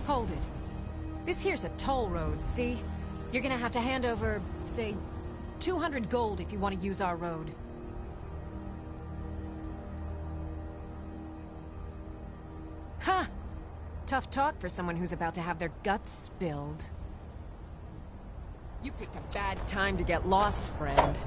Hold it. This here's a toll road, see? You're gonna have to hand over, say, 200 gold if you want to use our road. Ha! Tough talk for someone who's about to have their guts spilled. You picked a bad time to get lost, friend.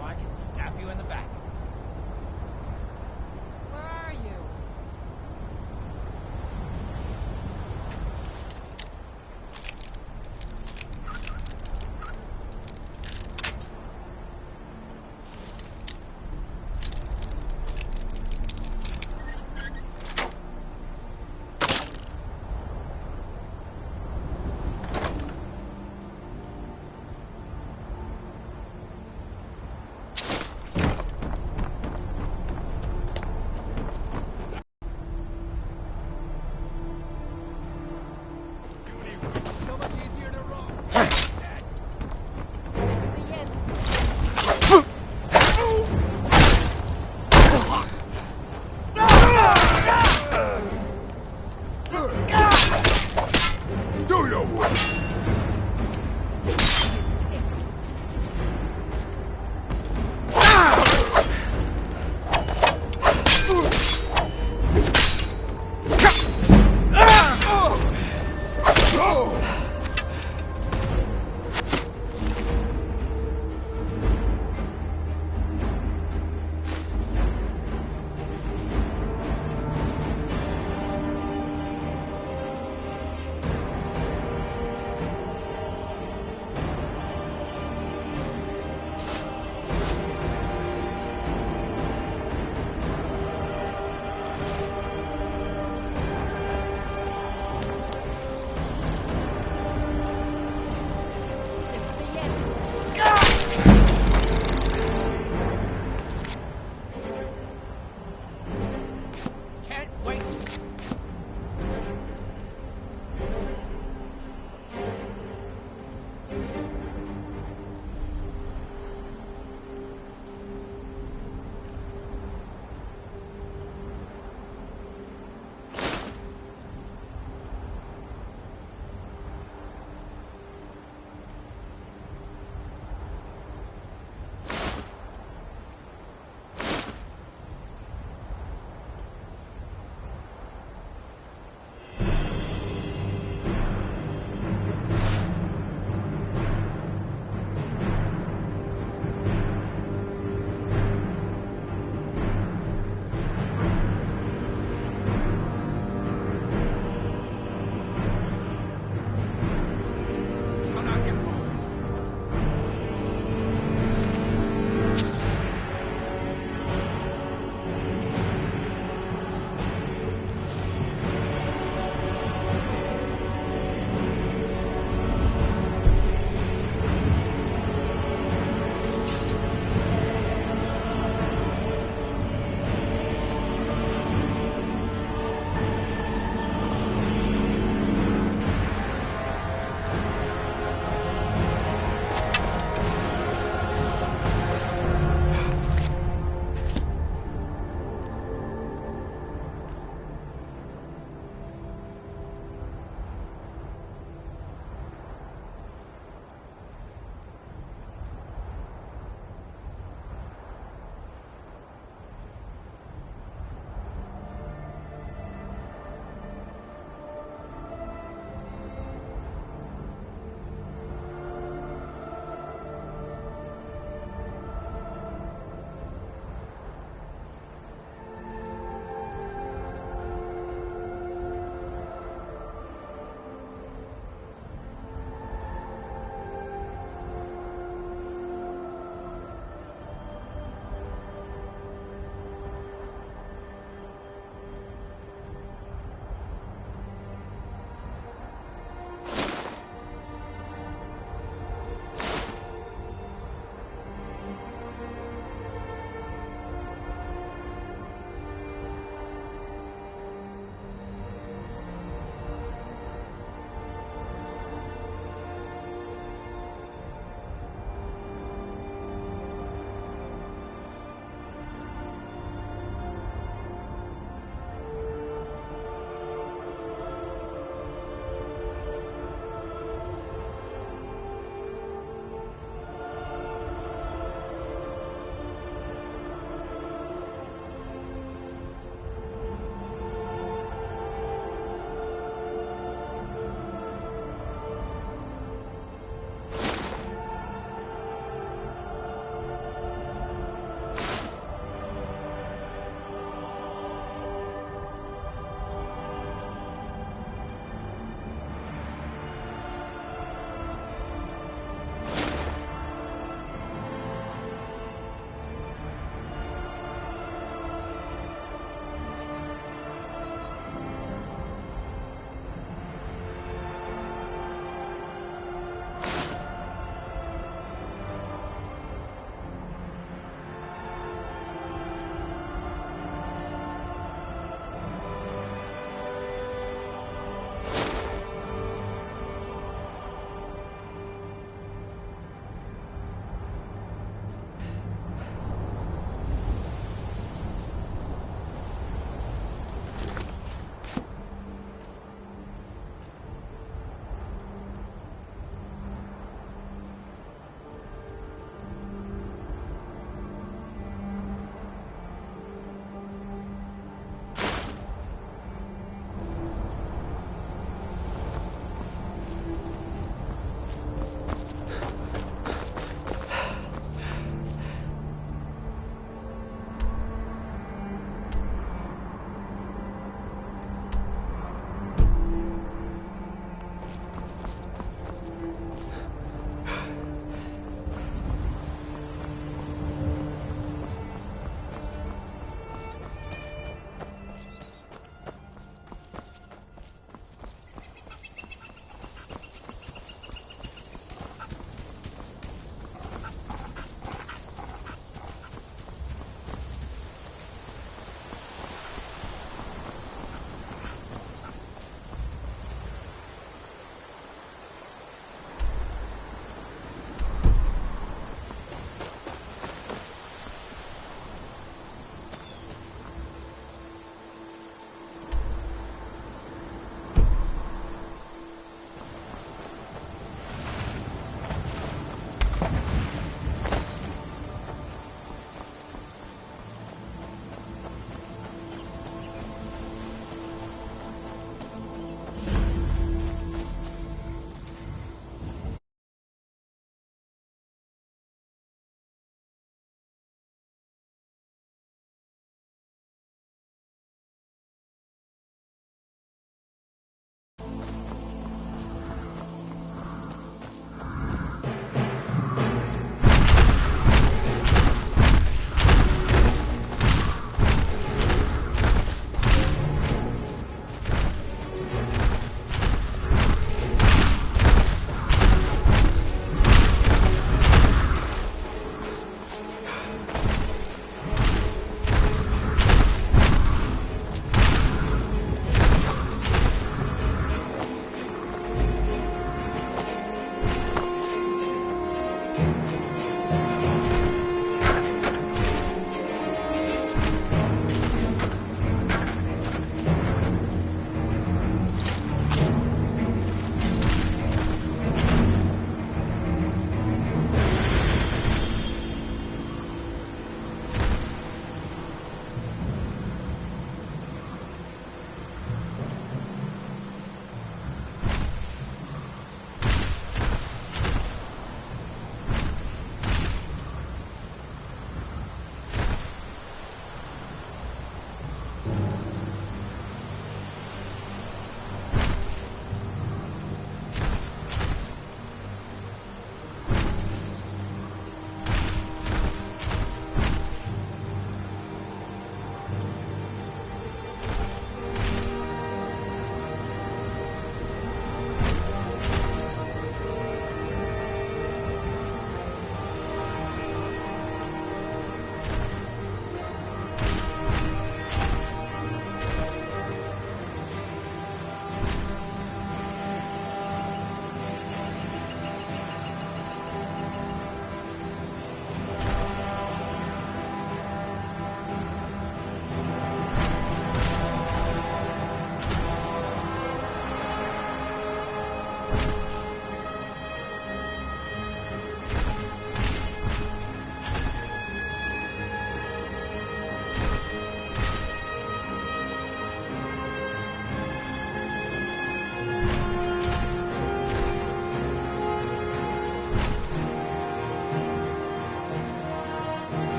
so I can stab you in the back. Where are you?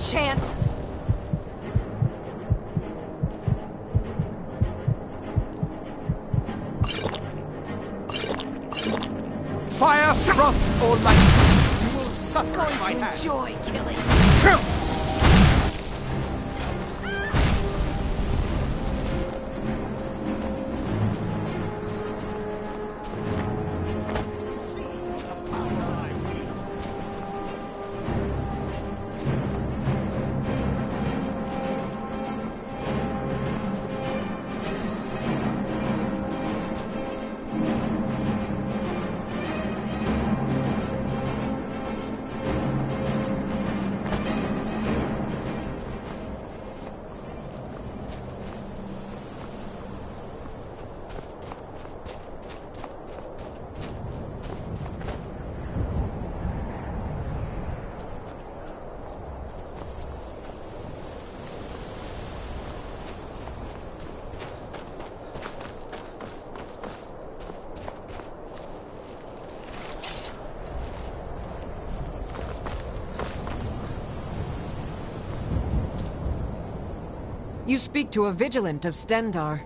chance. Fire, frost, or lightning, you will suffer at my hand. Enjoy killing. You speak to a vigilant of Stendar.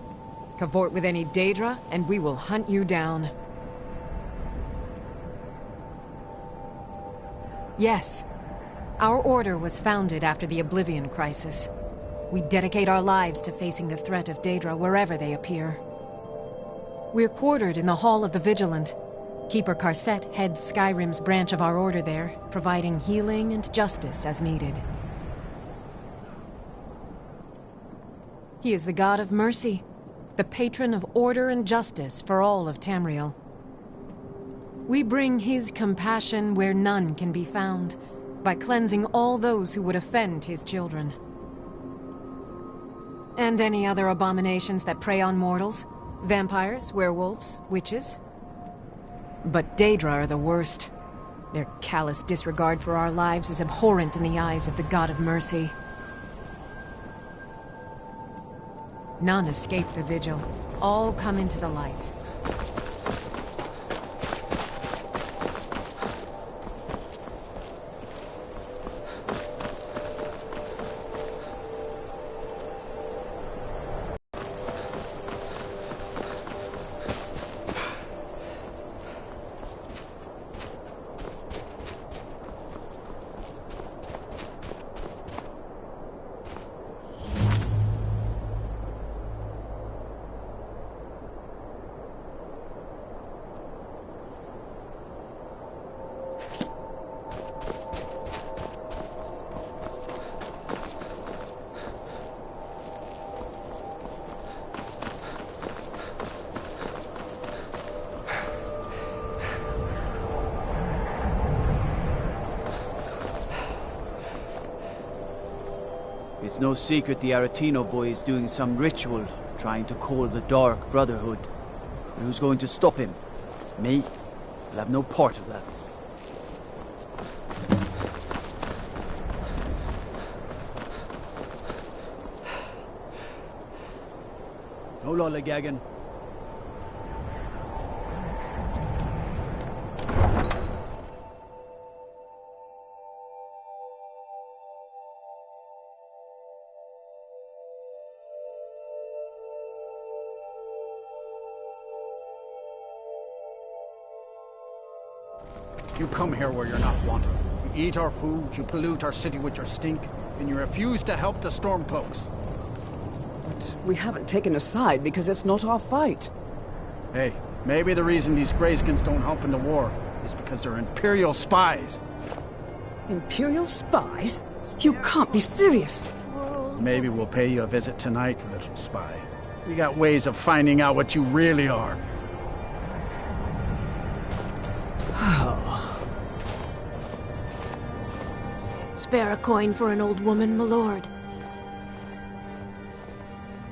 Cavort with any Daedra, and we will hunt you down. Yes. Our order was founded after the Oblivion Crisis. We dedicate our lives to facing the threat of Daedra wherever they appear. We're quartered in the Hall of the Vigilant. Keeper Karset heads Skyrim's branch of our order there, providing healing and justice as needed. He is the god of mercy, the patron of order and justice for all of Tamriel. We bring his compassion where none can be found, by cleansing all those who would offend his children. And any other abominations that prey on mortals? Vampires, werewolves, witches? But Daedra are the worst. Their callous disregard for our lives is abhorrent in the eyes of the god of mercy. None escape the vigil. All come into the light. It's no secret the Aretino boy is doing some ritual, trying to call the Dark Brotherhood. But who's going to stop him? Me? I'll have no part of that. No lollygagging. You come here where you're not wanted. You eat our food, you pollute our city with your stink, and you refuse to help the Stormcloaks. But we haven't taken a side because it's not our fight. Hey, maybe the reason these Greyskins don't help in the war is because they're Imperial spies. Imperial spies? You can't be serious. Maybe we'll pay you a visit tonight, little spy. We got ways of finding out what you really are. Spare a coin for an old woman, my lord.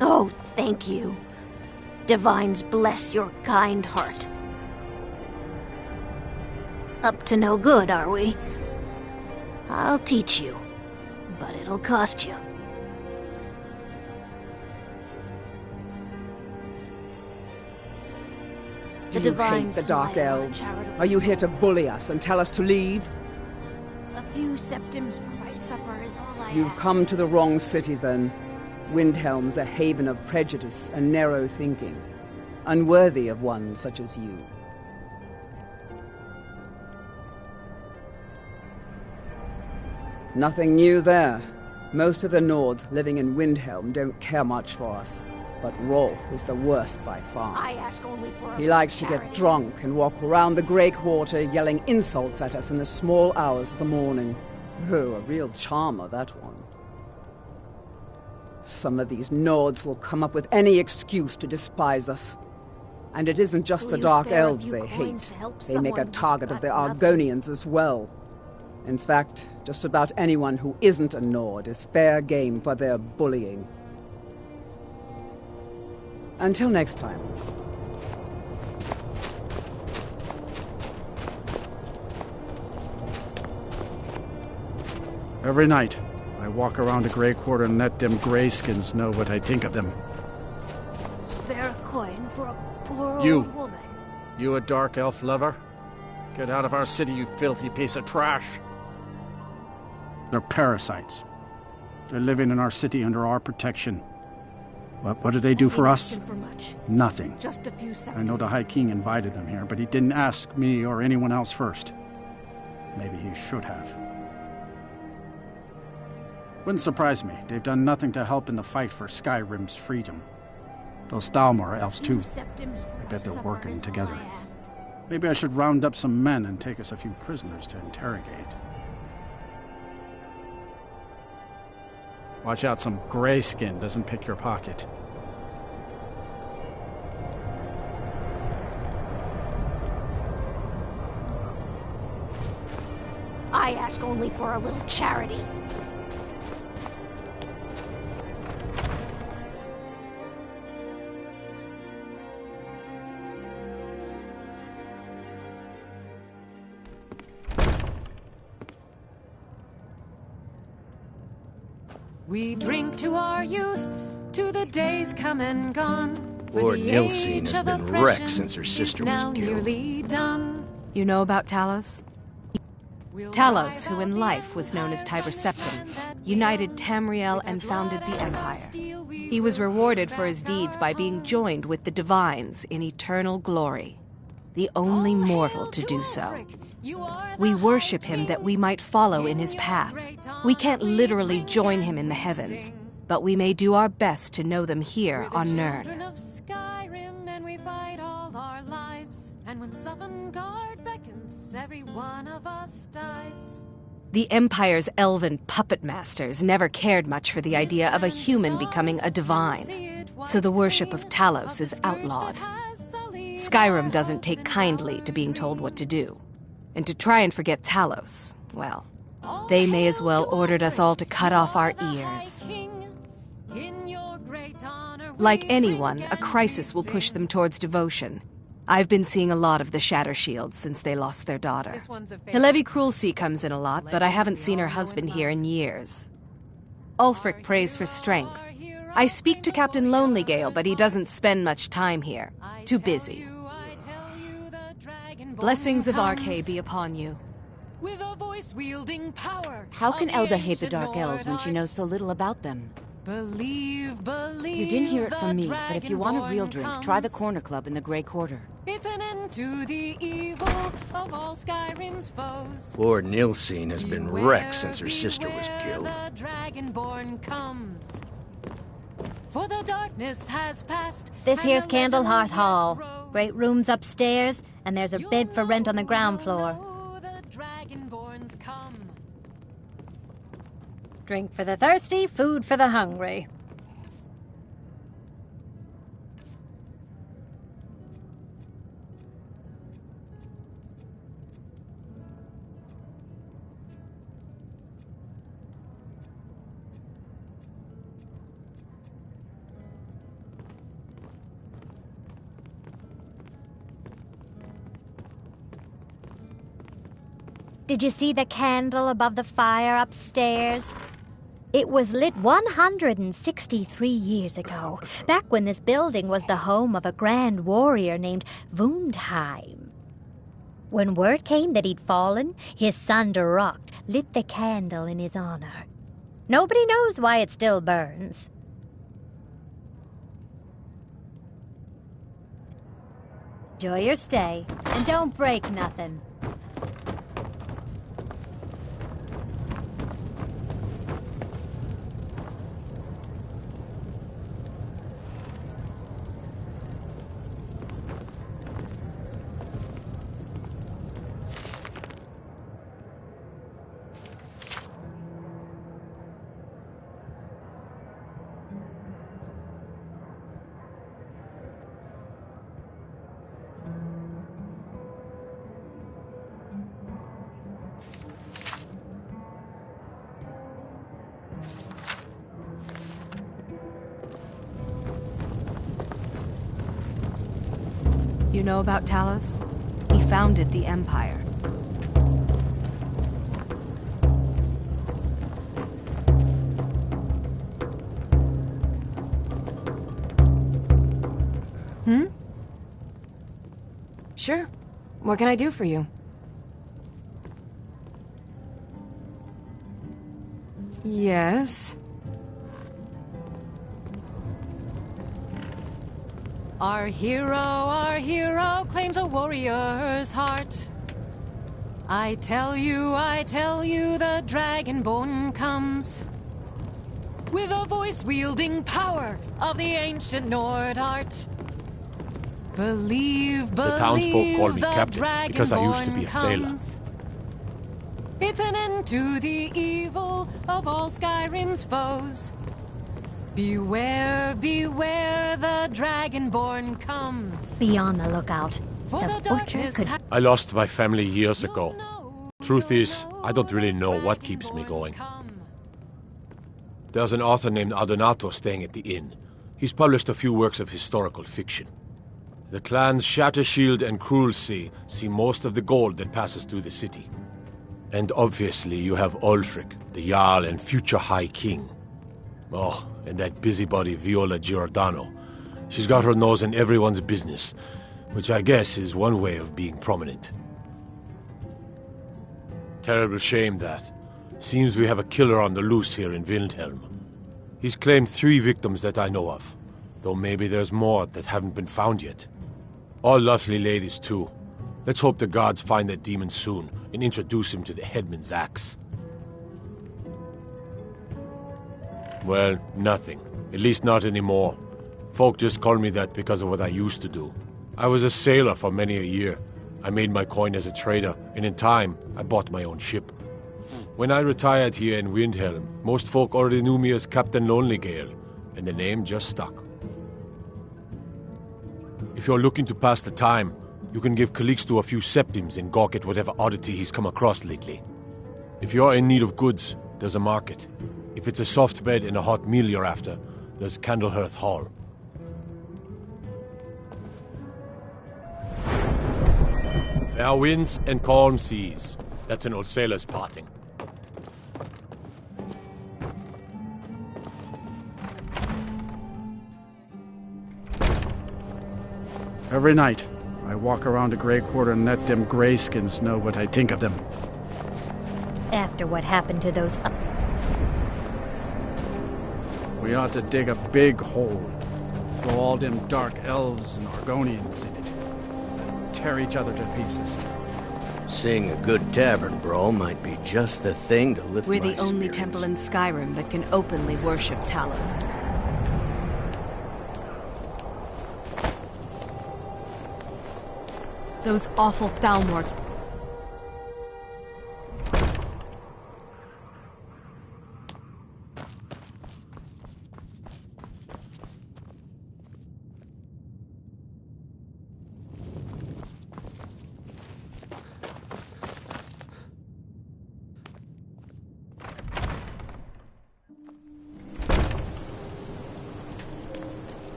Oh, thank you. Divines bless your kind heart. Up to no good, are we? I'll teach you, but it'll cost you. Do you hate the Dark Elves? Are you here to bully us and tell us to leave? A few septims for my Supper is all I You've ask. come to the wrong city, then. Windhelm's a haven of prejudice and narrow thinking, unworthy of one such as you. Nothing new there. Most of the Nords living in Windhelm don't care much for us, but Rolf is the worst by far. I ask only for He likes to get drunk and walk around the Grey Quarter yelling insults at us in the small hours of the morning. Oh, a real charmer, that one. Some of these Nords will come up with any excuse to despise us. And it isn't just the Dark Elves they hate. They make a target of the Argonians as well. In fact, just about anyone who isn't a Nord is fair game for their bullying. Until next time. Every night, I walk around the Grey Quarter and let them Greyskins know what I think of them. Spare a coin for a poor You. old woman. You a dark elf lover? Get out of our city, you filthy piece of trash! They're parasites. They're living in our city under our protection. What do they do for us? For much. Nothing. Just a few seconds. I know the High King invited them here, but he didn't ask me or anyone else first. Maybe he should have. Wouldn't surprise me. They've done nothing to help in the fight for Skyrim's freedom. Those Thalmor elves, too. I bet they're working together. Maybe I should round up some men and take us a few prisoners to interrogate. Watch out some Greyskin doesn't pick your pocket. I ask only for a little charity. We drink to our youth, to the days come and gone. Lord Nilsine has been wrecked since her sister was killed. Nearly done. You know about Talos? Talos, who in life was known as Tiber Septim, united Tamriel and founded the Empire. He was rewarded for his deeds by being joined with the Divines in eternal glory, the only mortal to do so. We worship him that we might follow in his path. We can't literally join him in the heavens, but we may do our best to know them here on Nirn. And we fight all our lives. And when Sovngarde beckons, every one of us dies. The Empire's elven puppet masters never cared much for the idea of a human becoming a divine, so the worship of Talos is outlawed. Skyrim doesn't take kindly to being told what to do. And to try and forget Talos, well, they may as well ordered us all to cut off our ears. Like anyone, a crisis will push them towards devotion. I've been seeing a lot of the Shatter Shields since they lost their daughter. Hilevi Cruelseat comes in a lot, but I haven't seen her husband here in years. Ulfric prays for strength. I speak to Captain Lonelygale, but he doesn't spend much time here. Too busy. Blessings of Arkay be upon you. With a voice wielding power. How can Elda hate the Dark Elves when she knows so little about them? Believe. You didn't hear it from me, but if you want a real drink, try the Corner Club in the Grey Quarter. It's an end to the evil of all Skyrim's foes. Lord Nilsine has been wrecked since her sister was killed. The Dragonborn comes. For the darkness has passed. This here's Candlehearth Hall. Great rooms upstairs, and there's a bed for rent on the ground floor. The Dragonborns come. Drink for the thirsty, food for the hungry. Did you see the candle above the fire upstairs? It was lit 163 years ago, back when this building was the home of a grand warrior named Wundheim. When word came that he'd fallen, his son Durocht lit the candle in his honor. Nobody knows why it still burns. Enjoy your stay, and don't break nothing. You know about Talos? He founded the Empire. Sure. What can I do for you? Yes. Our hero claims a warrior's heart. I tell you, the Dragonborn comes with a voice-wielding power of the ancient Nord art. Believe the townsfolk call me captain because I used to be a sailor. It's an end to the evil of all Skyrim's foes. Beware, beware, the Dragonborn comes. Be on the lookout. The butcher could... I lost my family years ago. Truth is, I don't really know what keeps me going. There's an author named Adonato staying at the inn. He's published a few works of historical fiction. The clans Shattershield and Cruelsea see most of the gold that passes through the city. And obviously you have Ulfric, the Jarl and future High King. Oh, and that busybody Viola Giordano. She's got her nose in everyone's business, which I guess is one way of being prominent. Terrible shame that. Seems we have a killer on the loose here in Windhelm. He's claimed 3 victims that I know of, though maybe there's more that haven't been found yet. All lovely ladies, too. Let's hope the gods find that demon soon and introduce him to the headman's axe. Well, nothing. At least not anymore. Folk just call me that because of what I used to do. I was a sailor for many a year. I made my coin as a trader, and in time, I bought my own ship. When I retired here in Windhelm, most folk already knew me as Captain Lonelygale, and the name just stuck. If you're looking to pass the time, you can give Calixto a few septims and gawk at whatever oddity he's come across lately. If you're in need of goods, there's a market. If it's a soft bed and a hot meal you're after, there's Candlehearth Hall. Fair winds and calm seas. That's an old sailor's parting. Every night, I walk around a Grey Quarter and let them greyskins know what I think of them. After what happened to those... We ought to dig a big hole, throw all them dark elves and Argonians in it, and tear each other to pieces. Seeing a good tavern brawl might be just the thing to lift my We're the only spirits. temple in Skyrim that can openly worship Talos. Those awful Thalmor...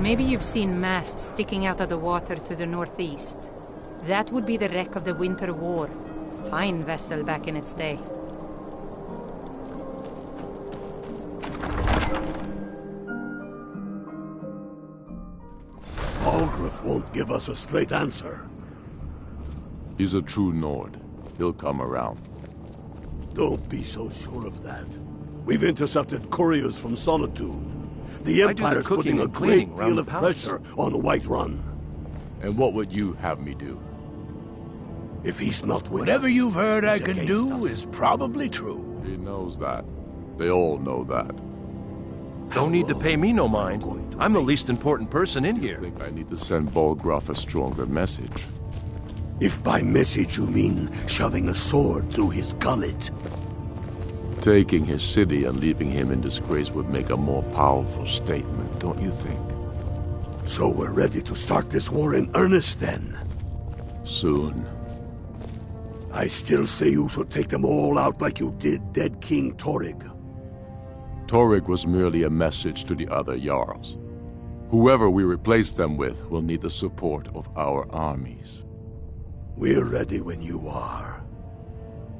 Maybe you've seen masts sticking out of the water to the northeast. That would be the wreck of the Winter War. Fine vessel back in its day. won't give us a straight answer. He's a true Nord. He'll come around. Don't be so sure of that. We've intercepted couriers from Solitude. The Empire's putting a great deal of pressure on Whiterun. And what would you have me do? If he's not with Whatever us, you've heard I he's can against do us. is probably true. He knows that. They all know that. Don't need to pay me no mind. I'm the least important person in here. I think I need to send Bolgraf a stronger message. If by message you mean shoving a sword through his gullet. Taking his city and leaving him in disgrace would make a more powerful statement, don't you think? So we're ready to start this war in earnest then? Soon. I still say you should take them all out like you did dead King Torrig. Torrig was merely a message to the other Jarls. Whoever we replace them with will need the support of our armies. We're ready when you are.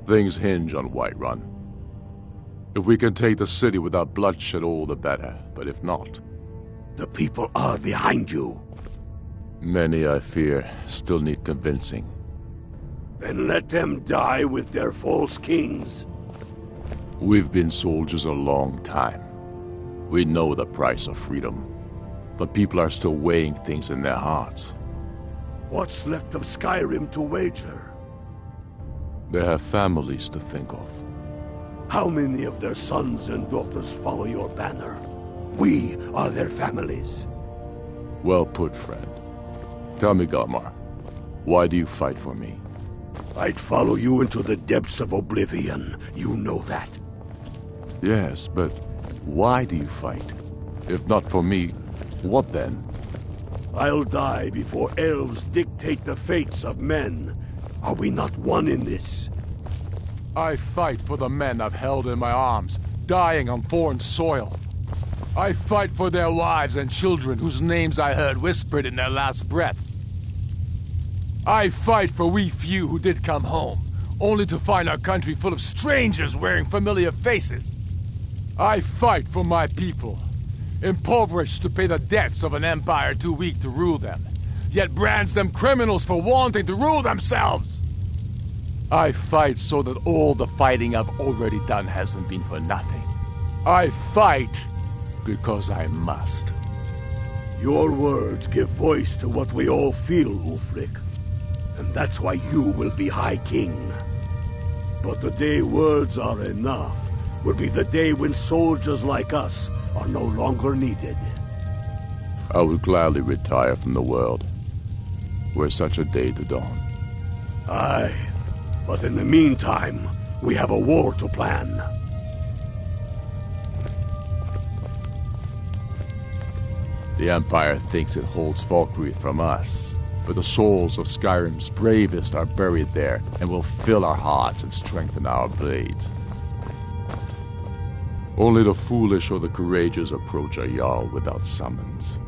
Things hinge on Whiterun. If we can take the city without bloodshed, all the better. But if not... The people are behind you. Many, I fear, still need convincing. Then let them die with their false kings. We've been soldiers a long time. We know the price of freedom. But people are still weighing things in their hearts. What's left of Skyrim to wager? They have families to think of. How many of their sons and daughters follow your banner? We are their families. Well put, friend. Tell me, Galmar, why do you fight for me? I'd follow you into the depths of oblivion. You know that. Yes, but why do you fight? If not for me, what then? I'll die before elves dictate the fates of men. Are we not one in this? I fight for the men I've held in my arms, dying on foreign soil. I fight for their wives and children whose names I heard whispered in their last breath. I fight for we few who did come home, only to find our country full of strangers wearing familiar faces. I fight for my people, impoverished to pay the debts of an empire too weak to rule them, yet brands them criminals for wanting to rule themselves. I fight so that all the fighting I've already done hasn't been for nothing. I fight because I must. Your words give voice to what we all feel, Ulfric. And that's why you will be High King. But the day words are enough will be the day when soldiers like us are no longer needed. I would gladly retire from the world, were such a day to dawn. Aye, but in the meantime, we have a war to plan. The Empire thinks it holds Valkyrie from us, but the souls of Skyrim's bravest are buried there and will fill our hearts and strengthen our blades. Only the foolish or the courageous approach a Jarl without summons.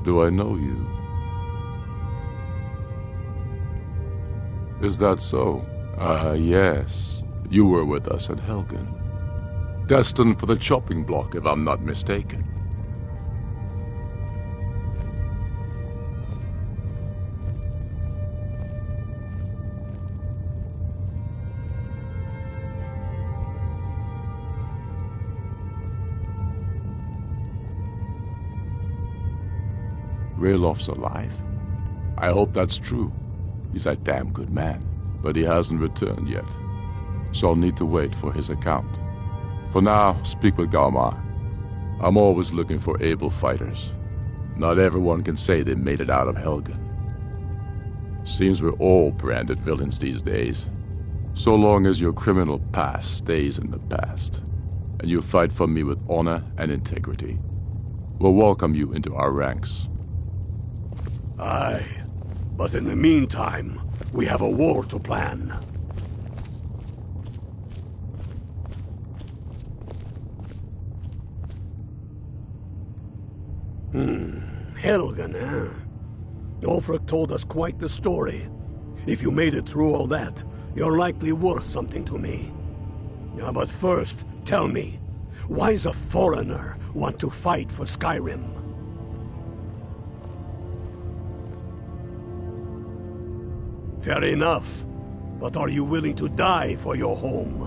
Do I know you? Is that so? Yes. You were with us at Helgen. Destined for the chopping block, if I'm not mistaken. Raylof's alive. I hope that's true. He's a damn good man, but he hasn't returned yet. So I'll need to wait for his account. For now, speak with Galmar. I'm always looking for able fighters. Not everyone can say they made it out of Helgen. Seems we're all branded villains these days. So long as your criminal past stays in the past, and you fight for me with honor and integrity, we'll welcome you into our ranks. Aye, but in the meantime, we have a war to plan. Helgen, huh? Ulfric told us quite the story. If you made it through all that, you're likely worth something to me. Now, but first, tell me, why's a foreigner want to fight for Skyrim? Fair enough. But are you willing to die for your home?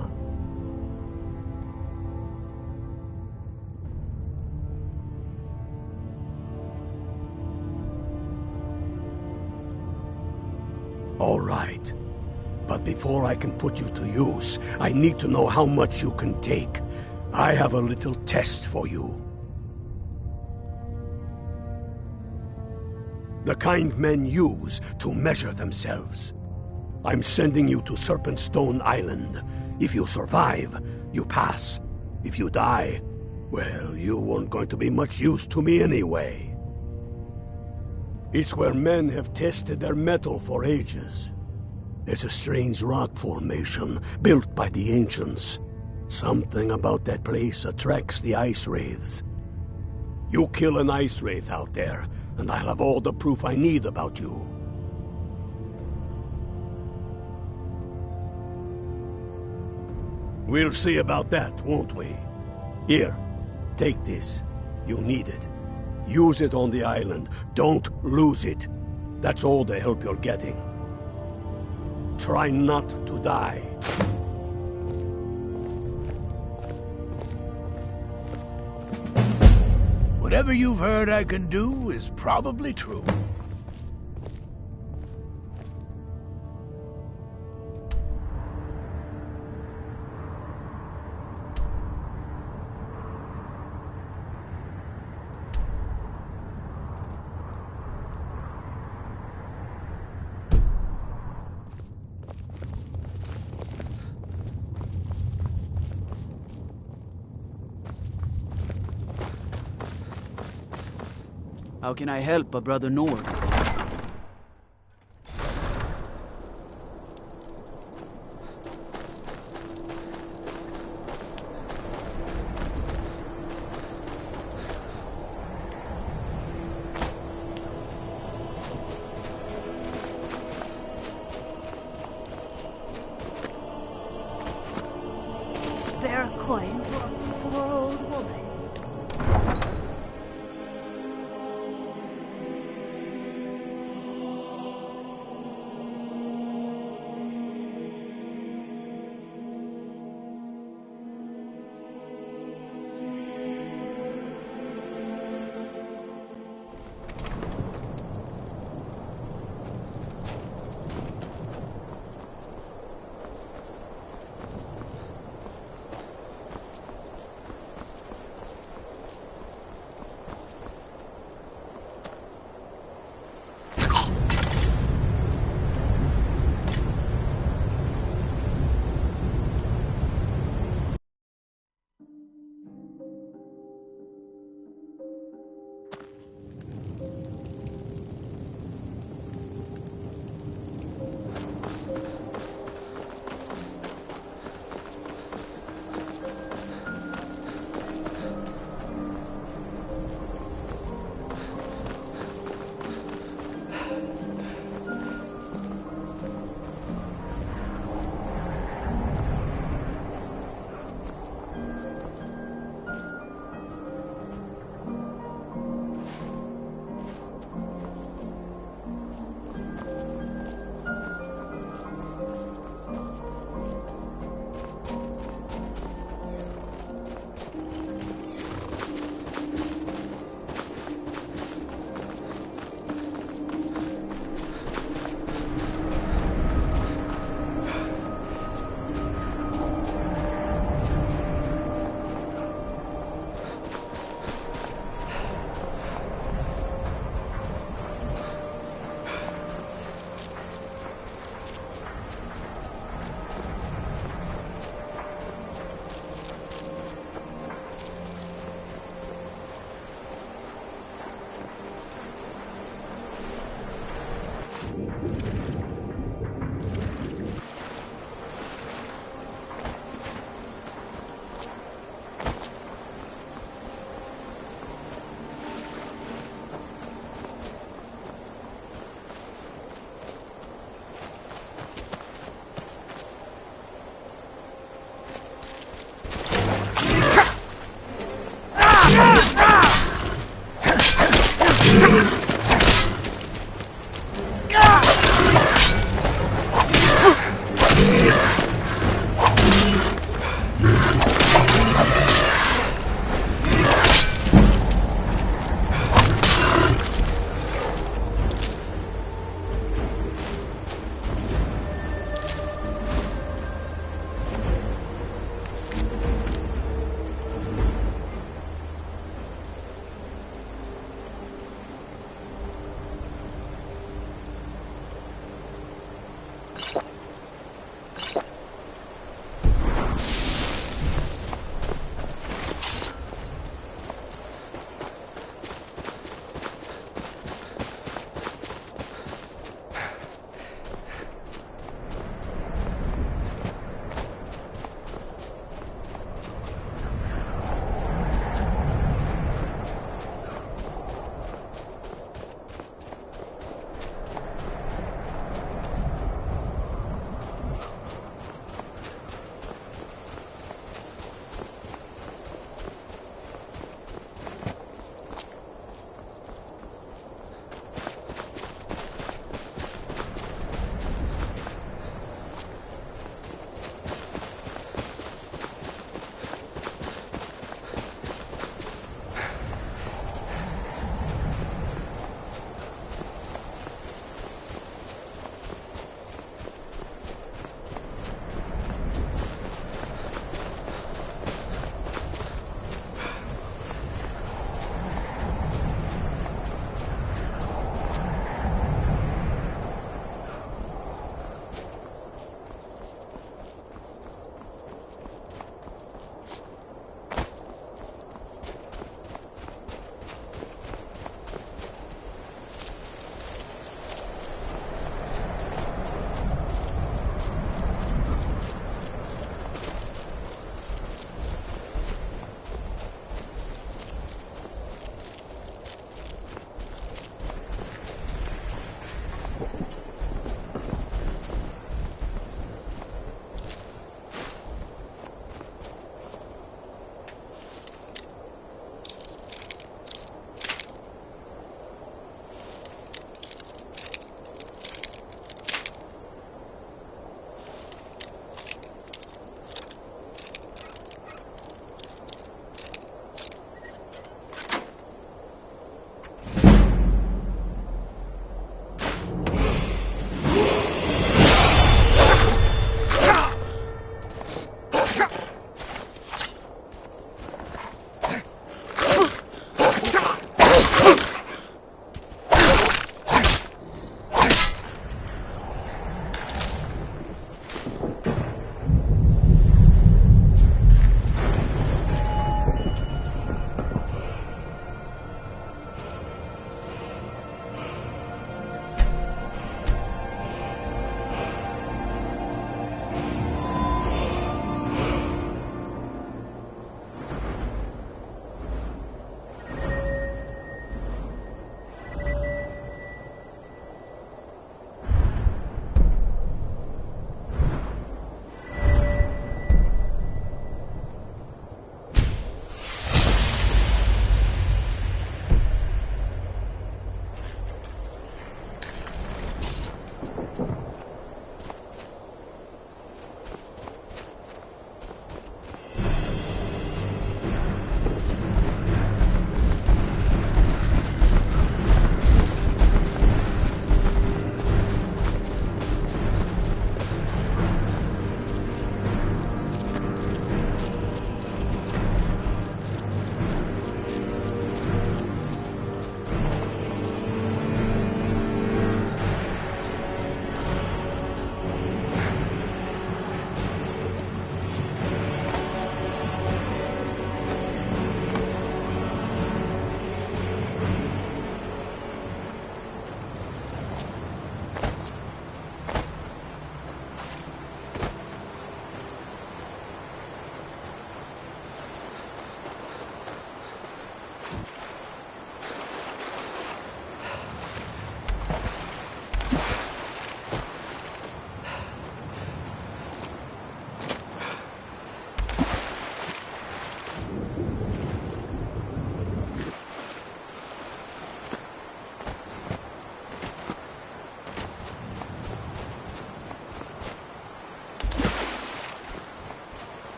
All right. But before I can put you to use, I need to know how much you can take. I have a little test for you. The kind men use to measure themselves. I'm sending you to Serpentstone Island. If you survive, you pass. If you die, well, you weren't going to be much use to me anyway. It's where men have tested their metal for ages. There's a strange rock formation built by the ancients. Something about that place attracts the ice wraiths. You kill an ice wraith out there, and I'll have all the proof I need about you. We'll see about that, won't we? Here, take this. You'll need it. Use it on the island. Don't lose it. That's all the help you're getting. Try not to die. Whatever you've heard I can do is probably true. How can I help a brother Nord? Spare a coin for a poor old woman.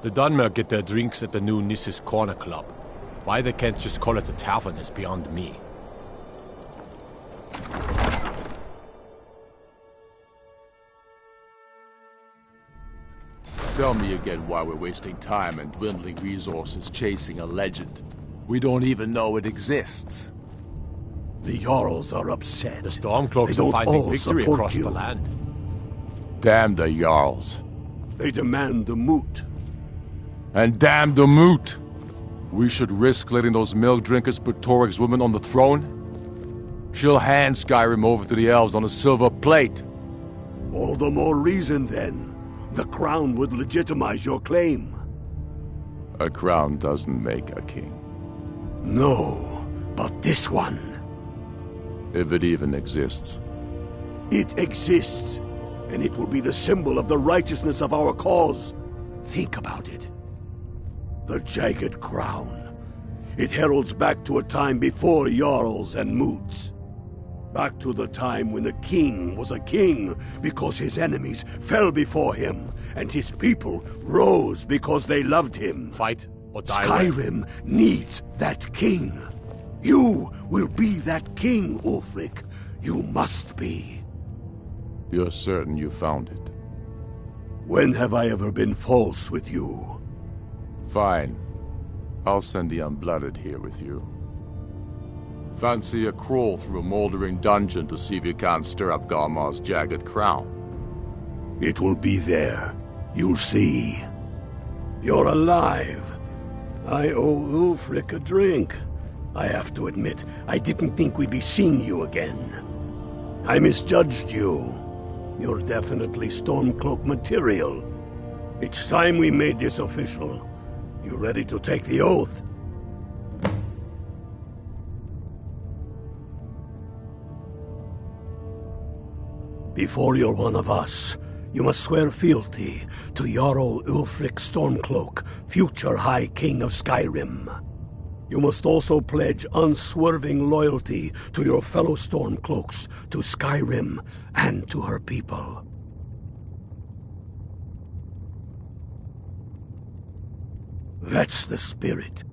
The Dunmer get their drinks at the new Nissus Corner Club. Why they can't just call it a tavern is beyond me. Tell me again why we're wasting time and dwindling resources chasing a legend. We don't even know it exists. The Jarls are upset. The Stormcloaks are finding victory across the land. Damn the Jarls. They demand the moot. And damn the moot! We should risk letting those milk drinkers put Toryg's woman on the throne? She'll hand Skyrim over to the elves on a silver plate. All the more reason, then. The crown would legitimize your claim. A crown doesn't make a king. No, but this one. If it even exists. It exists, and it will be the symbol of the righteousness of our cause. Think about it. The jagged crown. It heralds back to a time before Jarls and moots. Back to the time when the king was a king because his enemies fell before him, and his people rose because they loved him. Fight or die. Skyrim needs that king. You will be that king, Ulfric. You must be. You're certain you found it? When have I ever been false with you? Fine. I'll send the Unblooded here with you. Fancy a crawl through a moldering dungeon to see if you can't stir up Garmar's jagged crown. It will be there. You'll see. You're alive. I owe Ulfric a drink. I have to admit, I didn't think we'd be seeing you again. I misjudged you. You're definitely Stormcloak material. It's time we made this official. You ready to take the oath? Before you're one of us, you must swear fealty to Jarl Ulfric Stormcloak, future High King of Skyrim. You must also pledge unswerving loyalty to your fellow Stormcloaks, to Skyrim, and to her people. That's the spirit.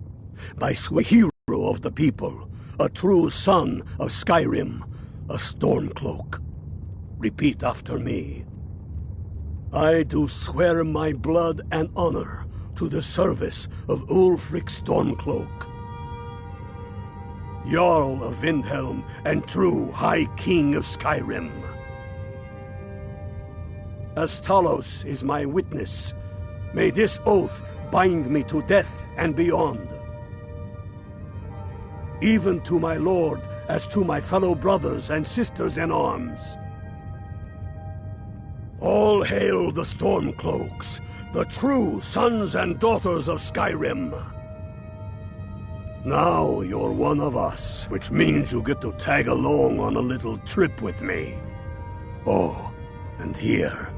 By hero of the people, a true son of Skyrim, a Stormcloak. Repeat after me. I do swear my blood and honor to the service of Ulfric Stormcloak, Jarl of Windhelm and true High King of Skyrim. As Talos is my witness, may this oath bind me to death and beyond. Even to my lord as to my fellow brothers and sisters in arms. All hail the Stormcloaks, the true sons and daughters of Skyrim. Now you're one of us, which means you get to tag along on a little trip with me. Oh, and here.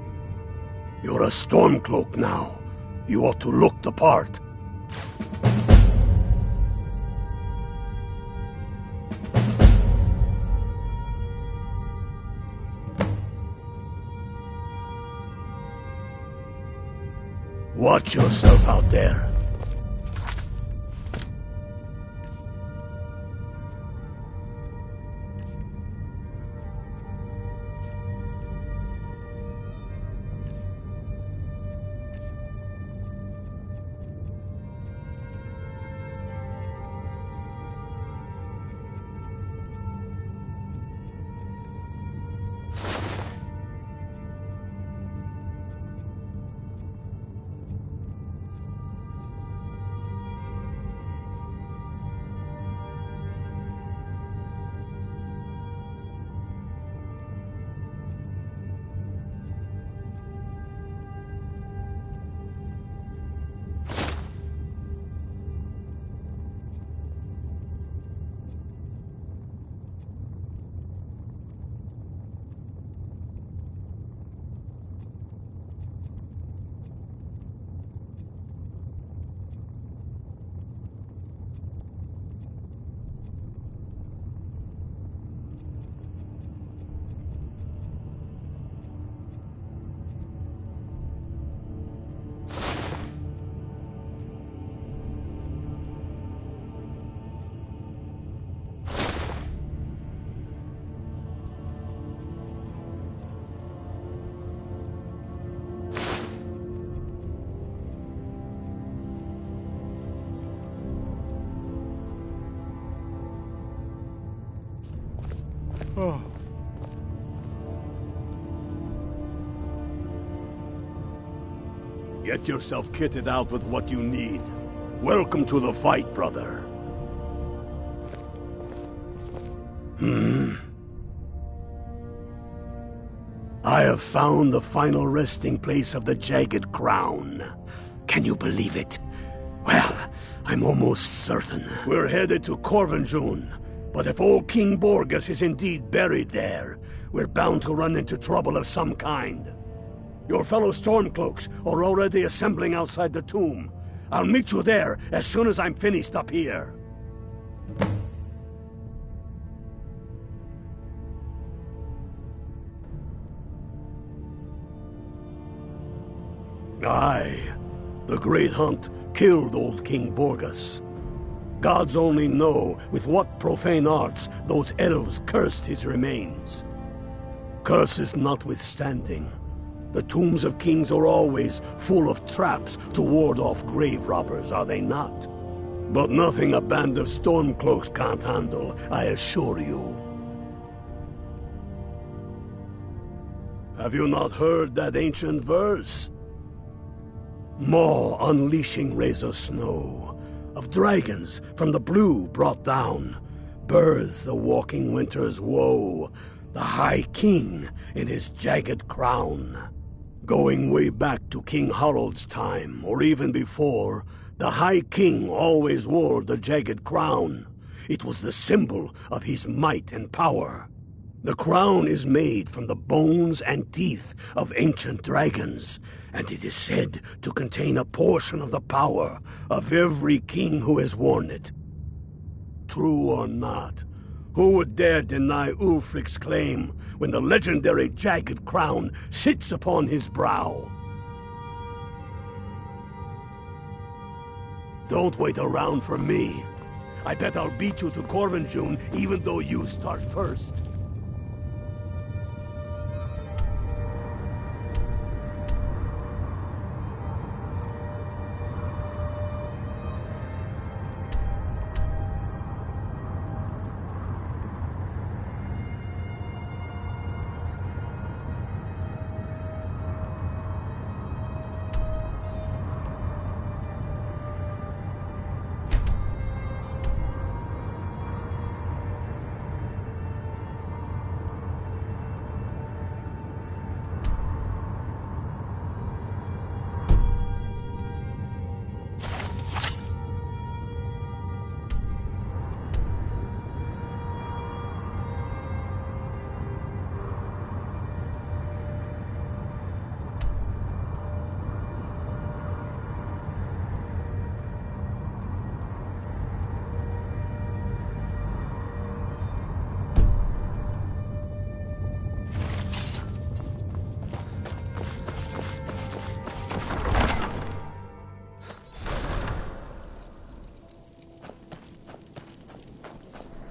You're a Stormcloak now. You ought to look the part. Watch yourself out there. Oh. Get yourself kitted out with what you need. Welcome to the fight, brother. I have found the final resting place of the Jagged Crown. Can you believe it? Well, I'm almost certain. We're headed to Corvinjune. But if old King Borgus is indeed buried there, we're bound to run into trouble of some kind. Your fellow Stormcloaks are already assembling outside the tomb. I'll meet you there as soon as I'm finished up here. Aye, the Great Hunt killed old King Borgus. Gods only know with what profane arts those elves cursed his remains. Curses notwithstanding, the tombs of kings are always full of traps to ward off grave robbers, are they not? But nothing a band of Stormcloaks can't handle, I assure you. Have you not heard that ancient verse? Maw unleashing rays of snow, of dragons from the blue brought down, birth the walking winter's woe, the High King in his jagged crown. Going way back to King Harold's time, or even before, the High King always wore the jagged crown. It was the symbol of his might and power. The crown is made from the bones and teeth of ancient dragons, and it is said to contain a portion of the power of every king who has worn it. True or not, who would dare deny Ulfric's claim when the legendary jagged crown sits upon his brow? Don't wait around for me. I bet I'll beat you to Corvinjune even though you start first.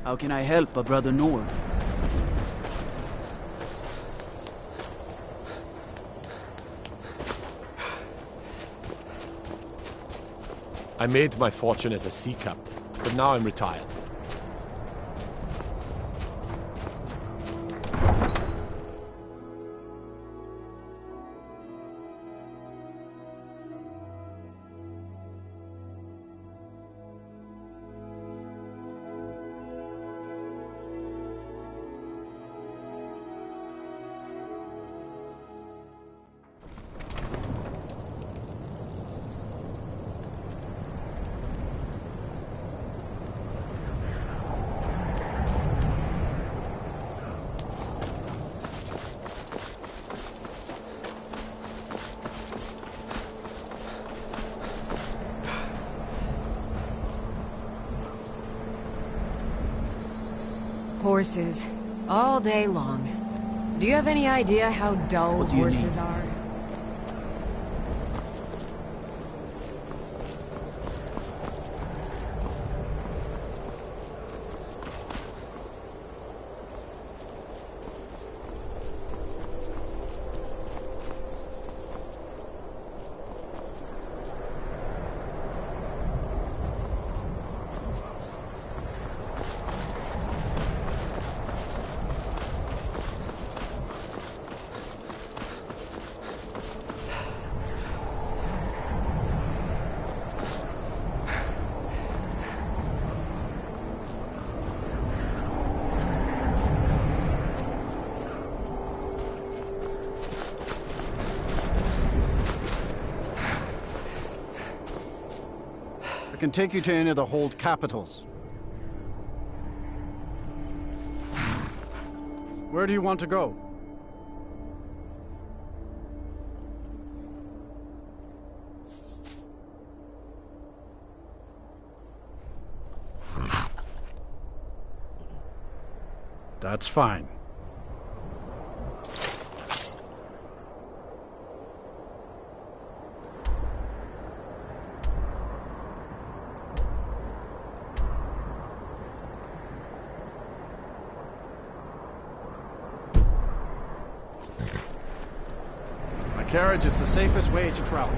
How can I help a brother Nord? I made my fortune as a sea captain, but now I'm retired. Horses. All day long. Do you have any idea how dull horses are? I can take you to any of the hold capitals. Where do you want to go? That's fine. Carriage is the safest way to travel.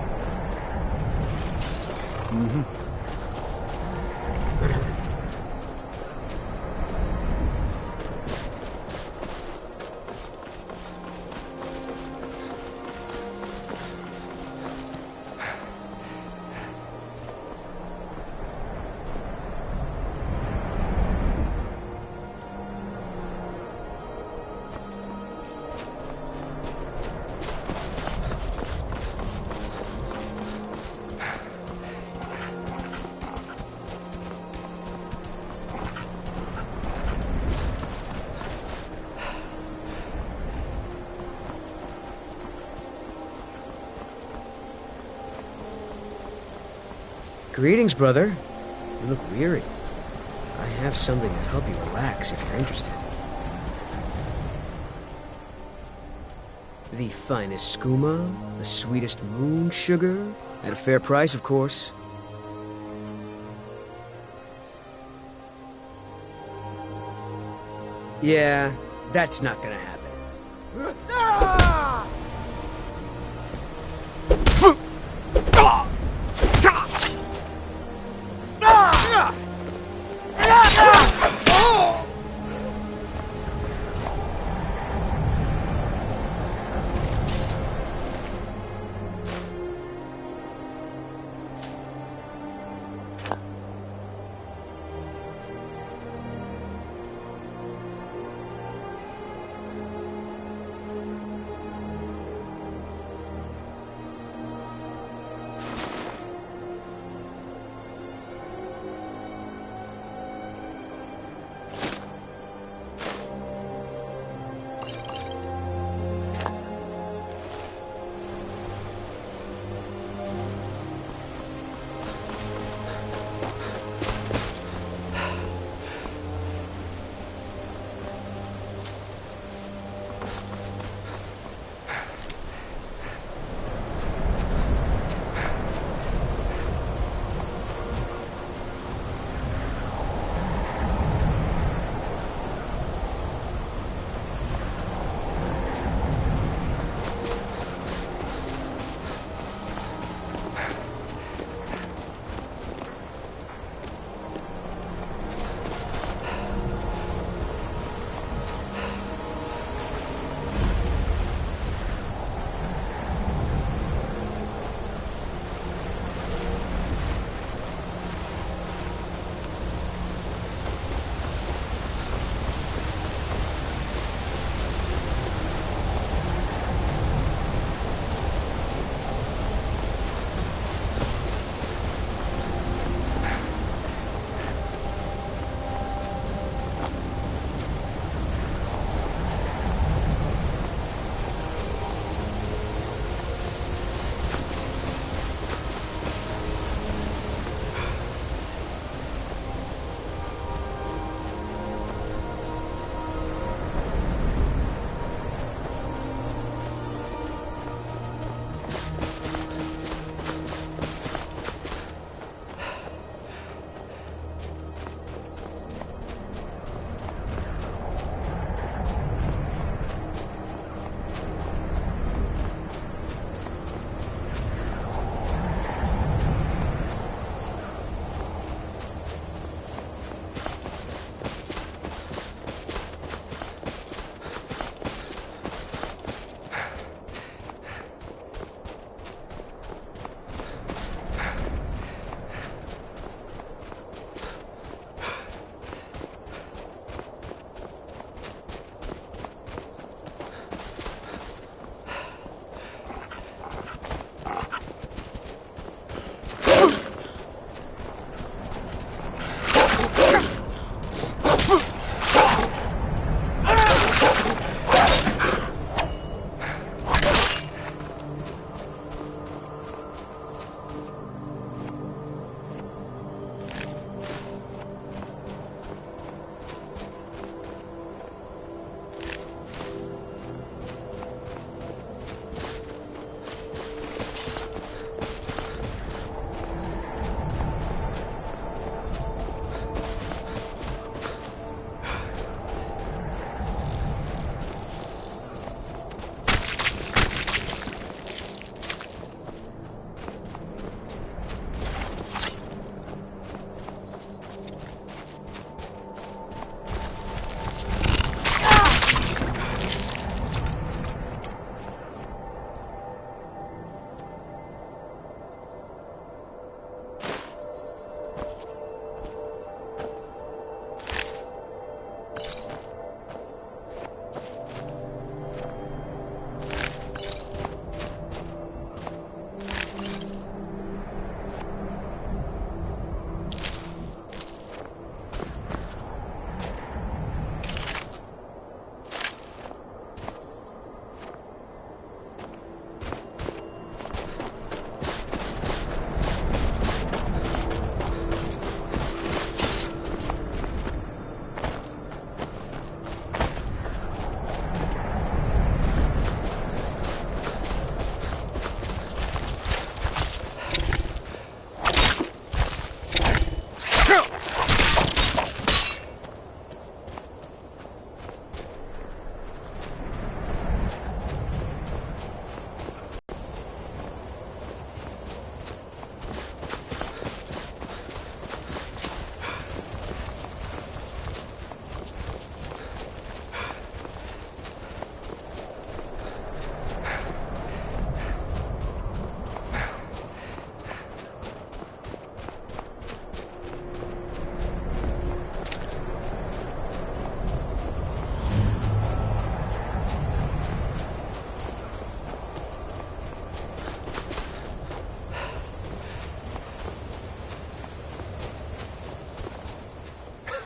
Greetings, brother. You look weary. I have something to help you relax if you're interested. The finest skooma, the sweetest moon sugar, at a fair price, of course. Yeah, that's not gonna happen.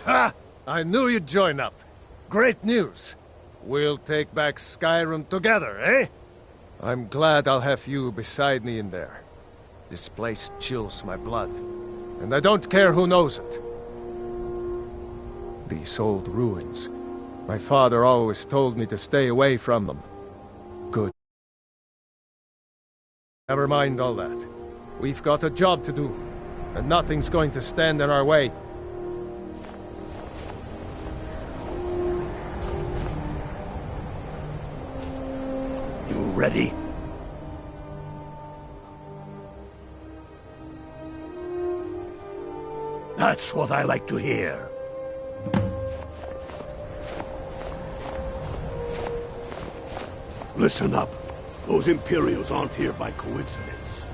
Ha! I knew you'd join up. Great news. We'll take back Skyrim together, eh? I'm glad I'll have you beside me in there. This place chills my blood, and I don't care who knows it. These old ruins. My father always told me to stay away from them. Good. Never mind all that. We've got a job to do, and nothing's going to stand in our way. You ready? That's what I like to hear. Listen up. Those Imperials aren't here by coincidence.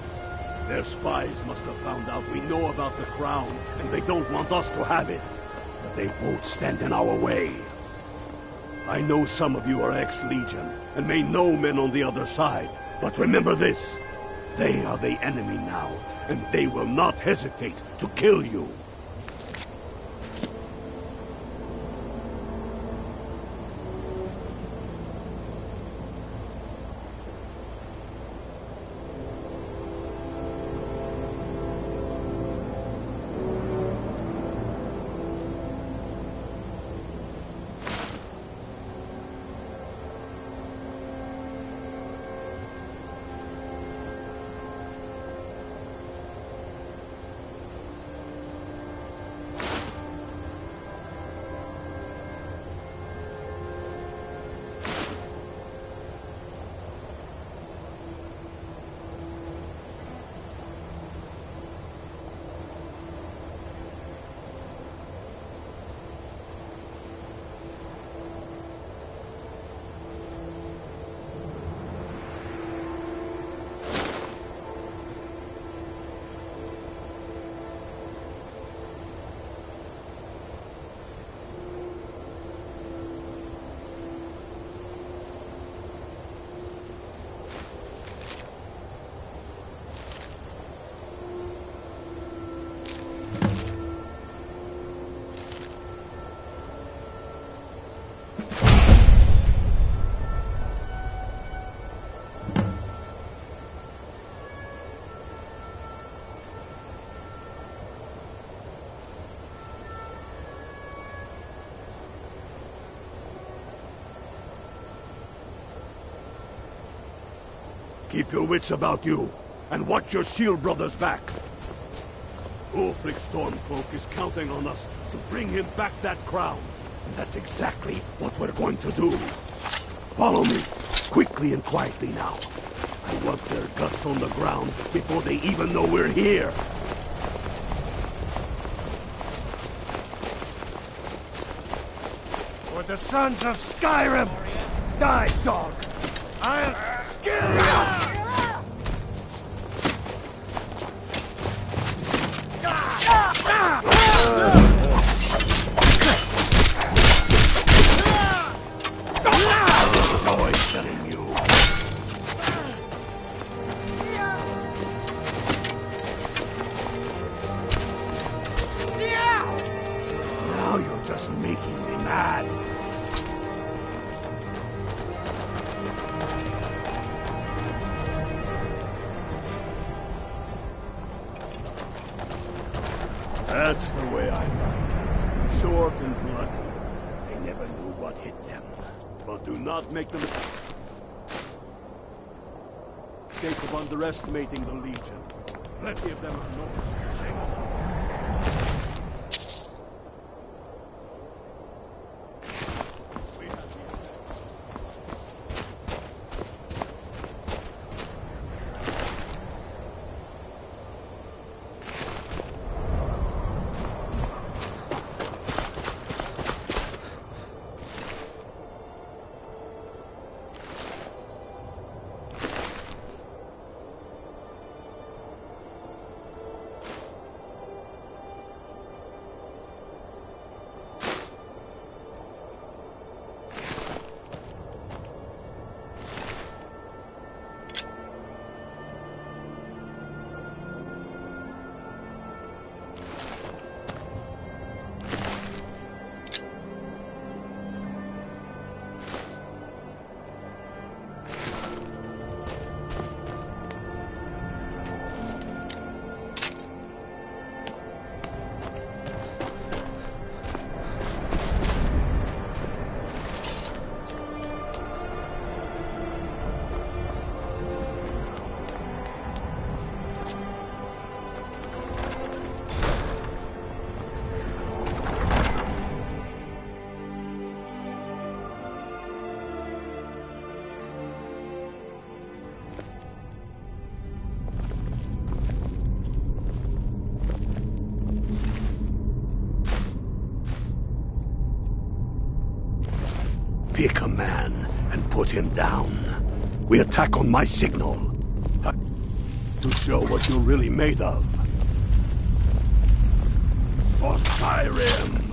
Their spies must have found out we know about the crown, and they don't want us to have it. But they won't stand in our way. I know some of you are ex-Legion, and may know men on the other side. But remember this. They are the enemy now, and they will not hesitate to kill you. Keep your wits about you, and watch your shield brothers back. Ulfric Stormcloak is counting on us to bring him back that crown, and that's exactly what we're going to do. Follow me, quickly and quietly now. I want their guts on the ground before they even know we're here. For the sons of Skyrim! Die, dog! I'll kill you! Now you're just making me mad. That's the way I like it. Short and bloody. They never knew what hit them. But do not make them mistake of underestimating the Legion. Plenty of them are noticed, same as us. a man and put him down. We attack on my signal. To show what you're really made of. For Skyrim!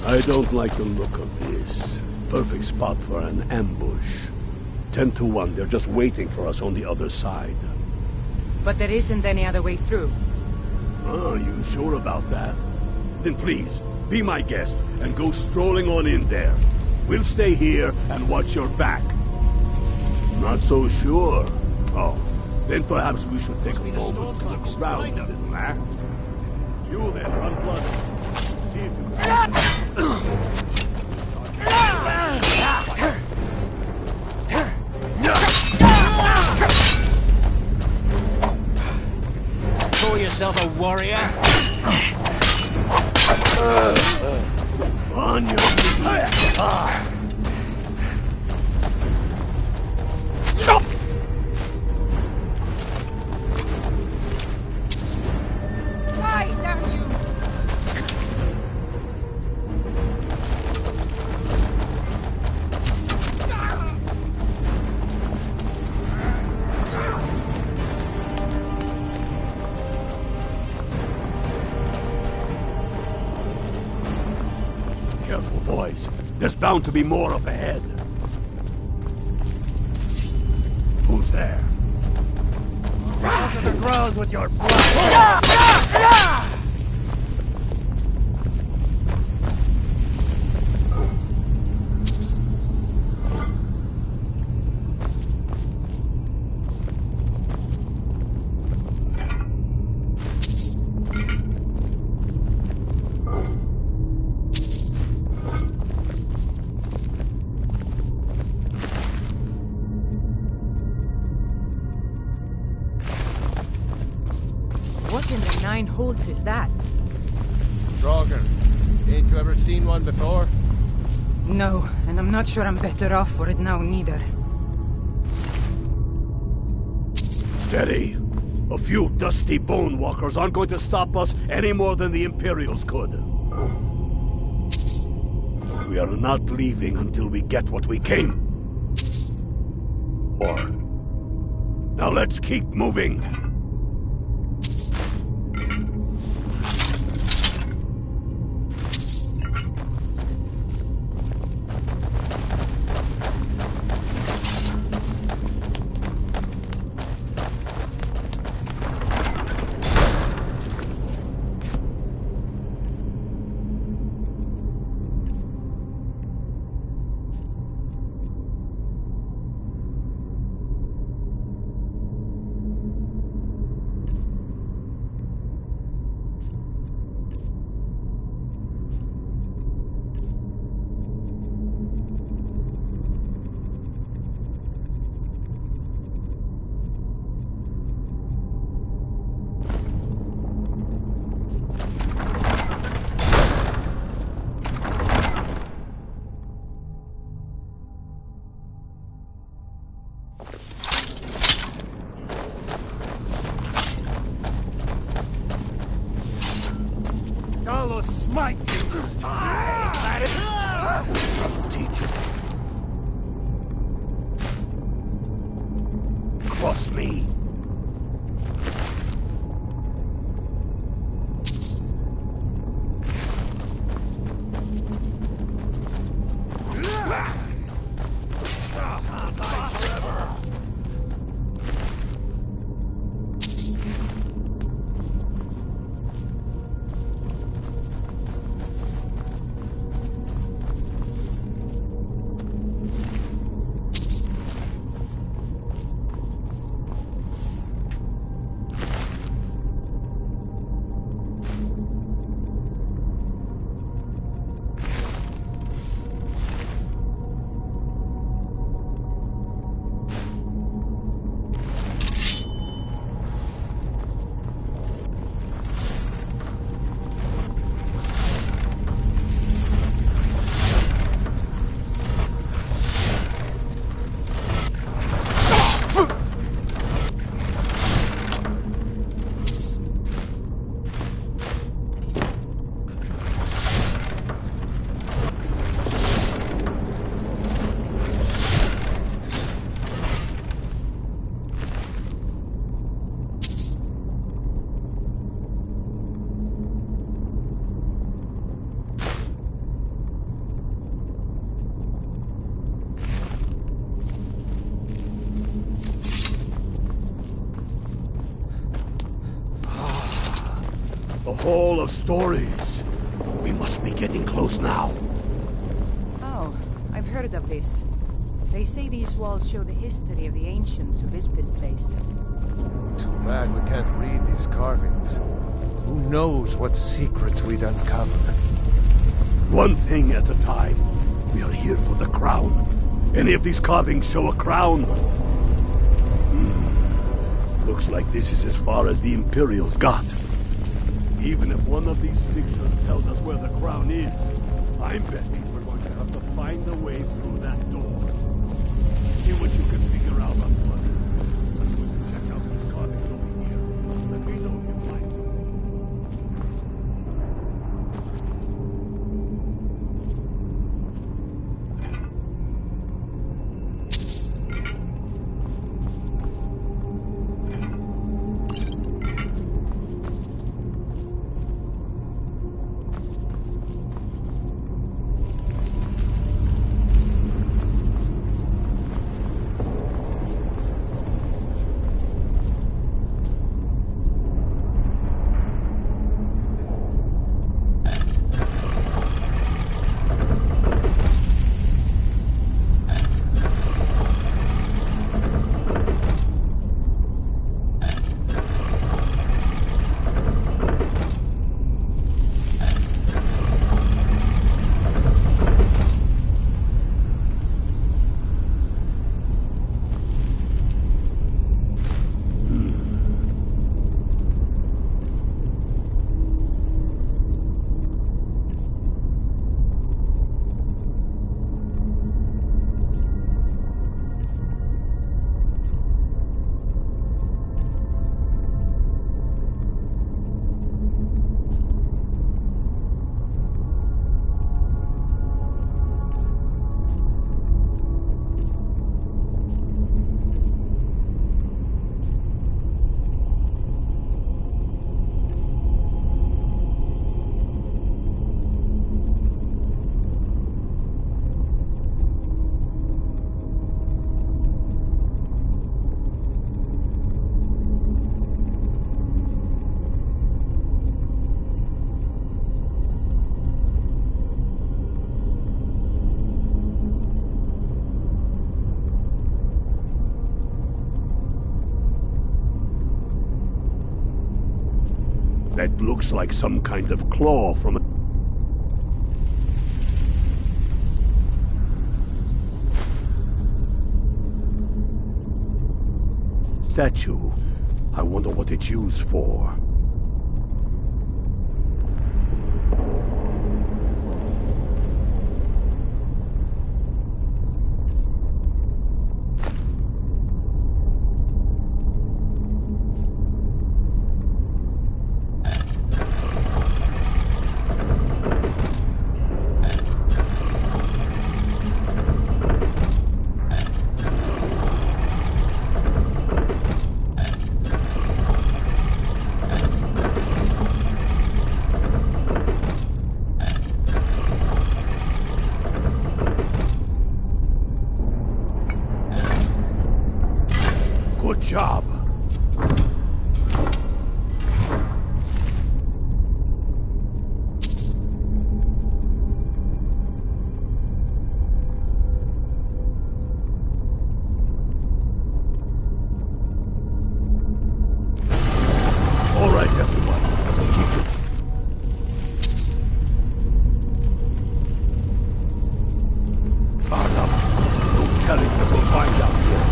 I don't like the look of this. Perfect spot for an ambush. 10 to 1, they're just waiting for us on the other side. But there isn't any other way through. Oh, you sure about that? Then please, be my guest and go strolling on in there. We'll stay here and watch your back. Not so sure. Oh, then perhaps we should take a moment to look around a little, eh? You there, unblooded. See if you can... Call yourself a warrior? On your feet. Careful, boys. There's bound to be more up ahead. Who's there? To the ground with your blood! What in the nine holes is that? Draugr, ain't you ever seen one before? No, and I'm not sure I'm better off for it now, neither. Steady. A few dusty bone walkers aren't going to stop us any more than the Imperials could. We are not leaving until we get what we came for. Now let's keep moving. Talos smite you! That is... I'll teach you. Cross me. Hall of Stories. We must be getting close now. Oh, I've heard of this. They say these walls show the history of the ancients who built this place. Too bad we can't read these carvings. Who knows what secrets we'd uncover? One thing at a time. We are here for the crown. Any of these carvings show a crown? Looks like this is as far as the Imperials got. Even if one of these pictures tells us where the crown is, I'm betting we're going to have to find a way through that door. See what you can figure out up front. I'm going to check out these carvings over here. Let me know if you find That looks like some kind of claw from a... statue. I wonder what it's used for. job. All right, everyone. Keep it. Guard up. No telling what we'll find out here.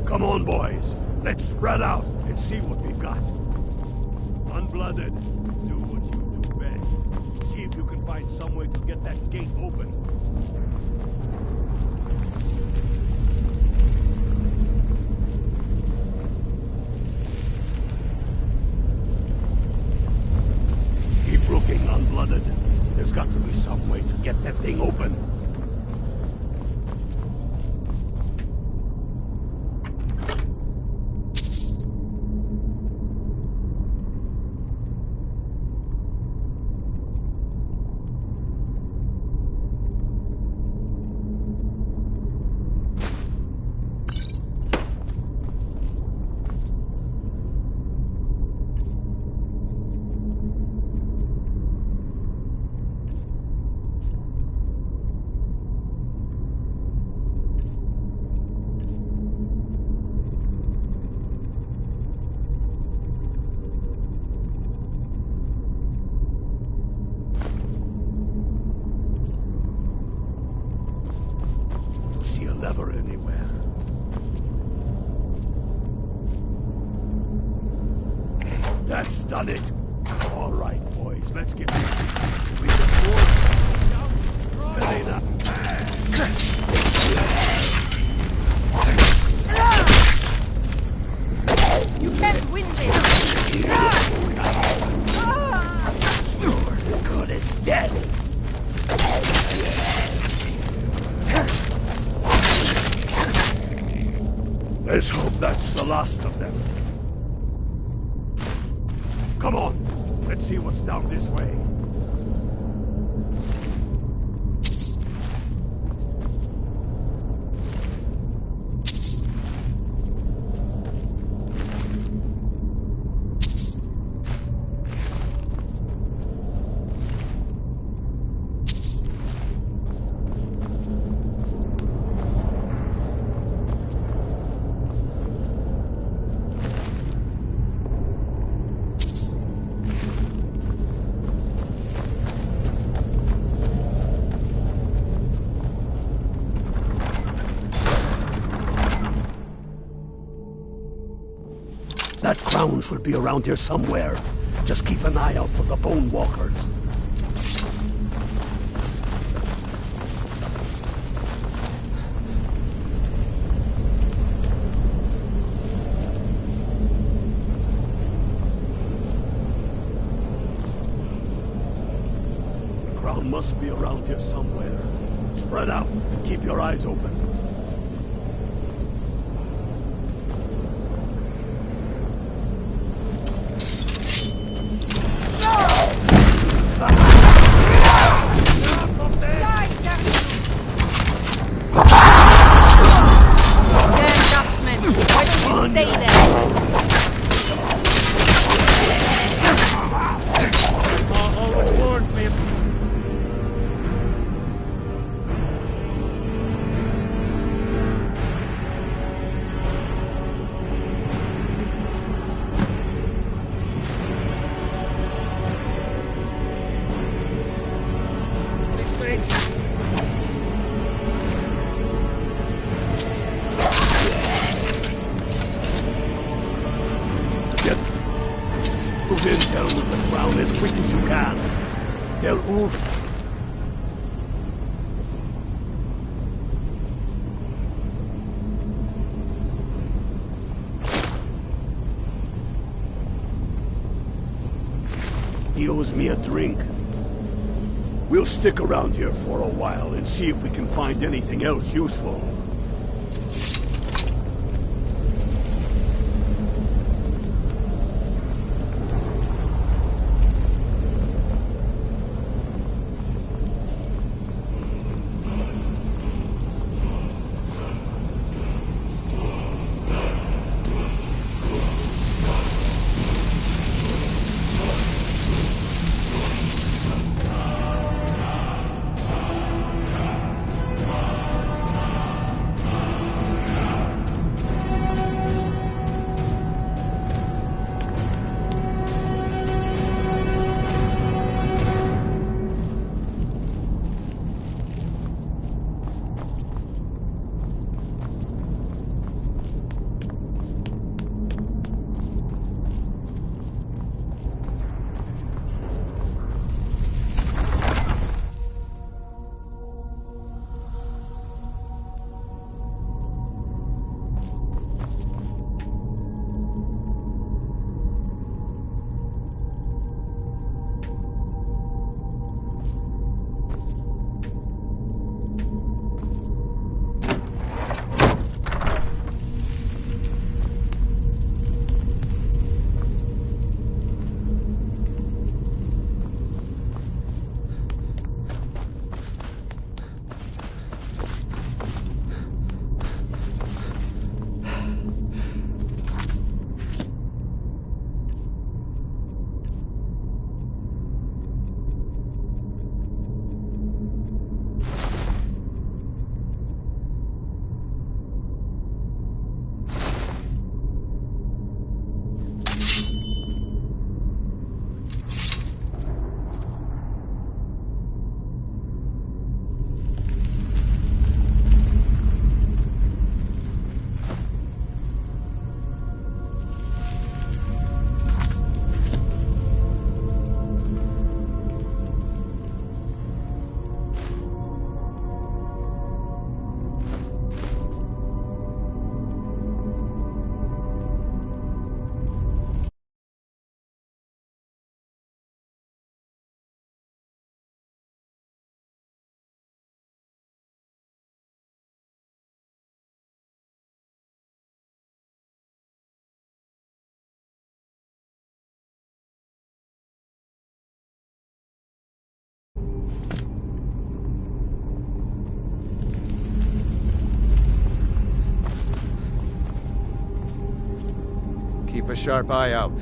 Come on, boys. Let's spread out and see what we've got. Unblooded, do what you do best. See if you can find some way to get that gate open. Keep looking, Unblooded. There's got to be some way to get that thing open. Lever anywhere. That's done it. All right, boys, let's get moving. We can board. Melina. You can't win this. You're good as dead. Let's hope that's the last of them. Come on, let's see what's down this way. That crown should be around here somewhere. Just keep an eye out for the Bone Walkers. The crown must be around here somewhere. Spread out and keep your eyes open. Move intel with the crown as quick as you can. Tell Ulf. He owes me a drink. We'll stick around here for a while and see if we can find anything else useful. keep a sharp eye out.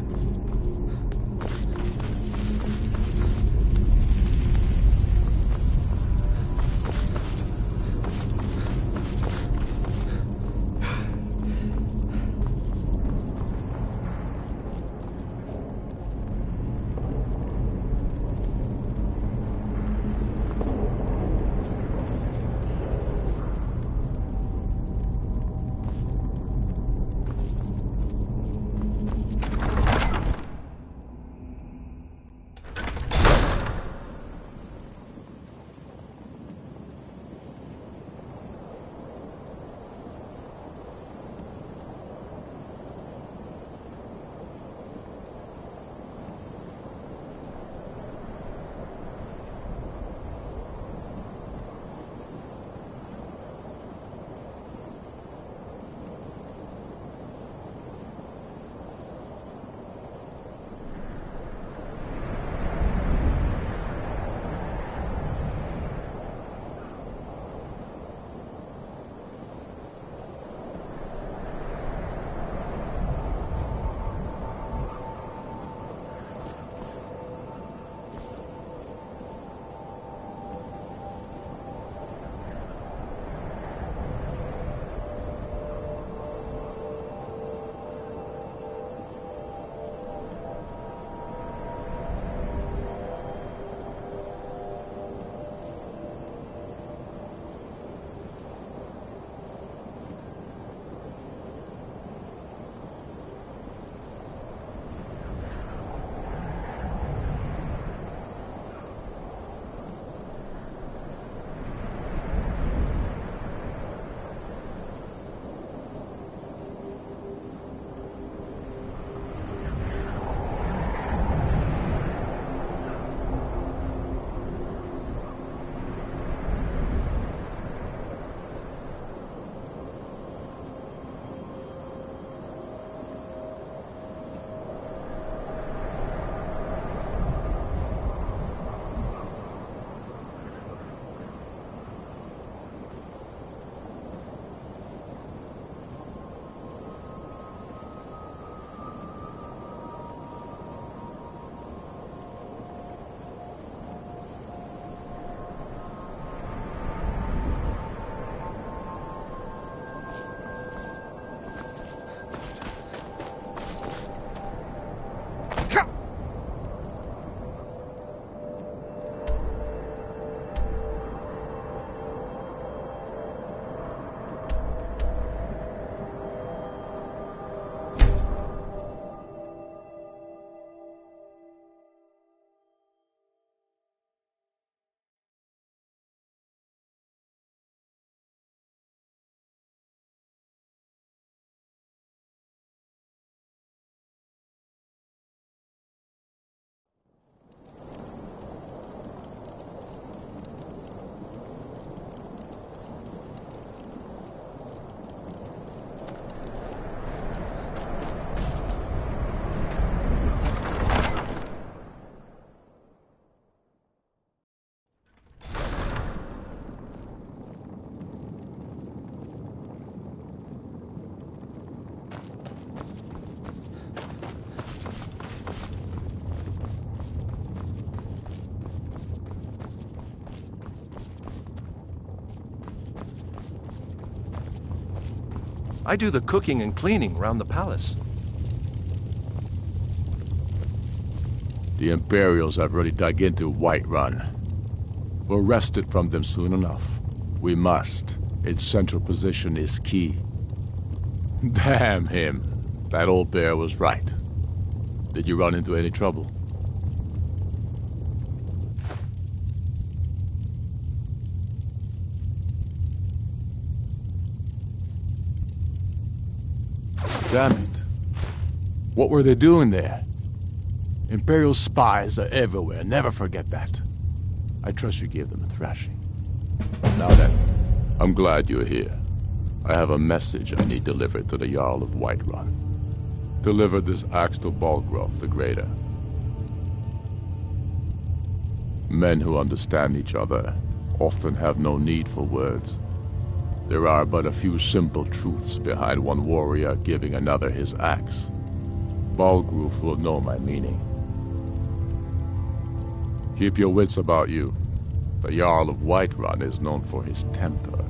I do the cooking and cleaning around the palace. The Imperials have already dug into Whiterun. We're wrested from them soon enough. We must. Its central position is key. Damn him. That old bear was right. Did you run into any trouble? Damn it. What were they doing there? Imperial spies are everywhere. Never forget that. I trust you gave them a thrashing. Now then, I'm glad you're here. I have a message I need delivered to the Jarl of Whiterun. Deliver this axe to Balgraf the Greater. Men who understand each other often have no need for words. There are but a few simple truths behind one warrior giving another his axe. Balgruf will know my meaning. Keep your wits about you. The Jarl of Whiterun is known for his temper.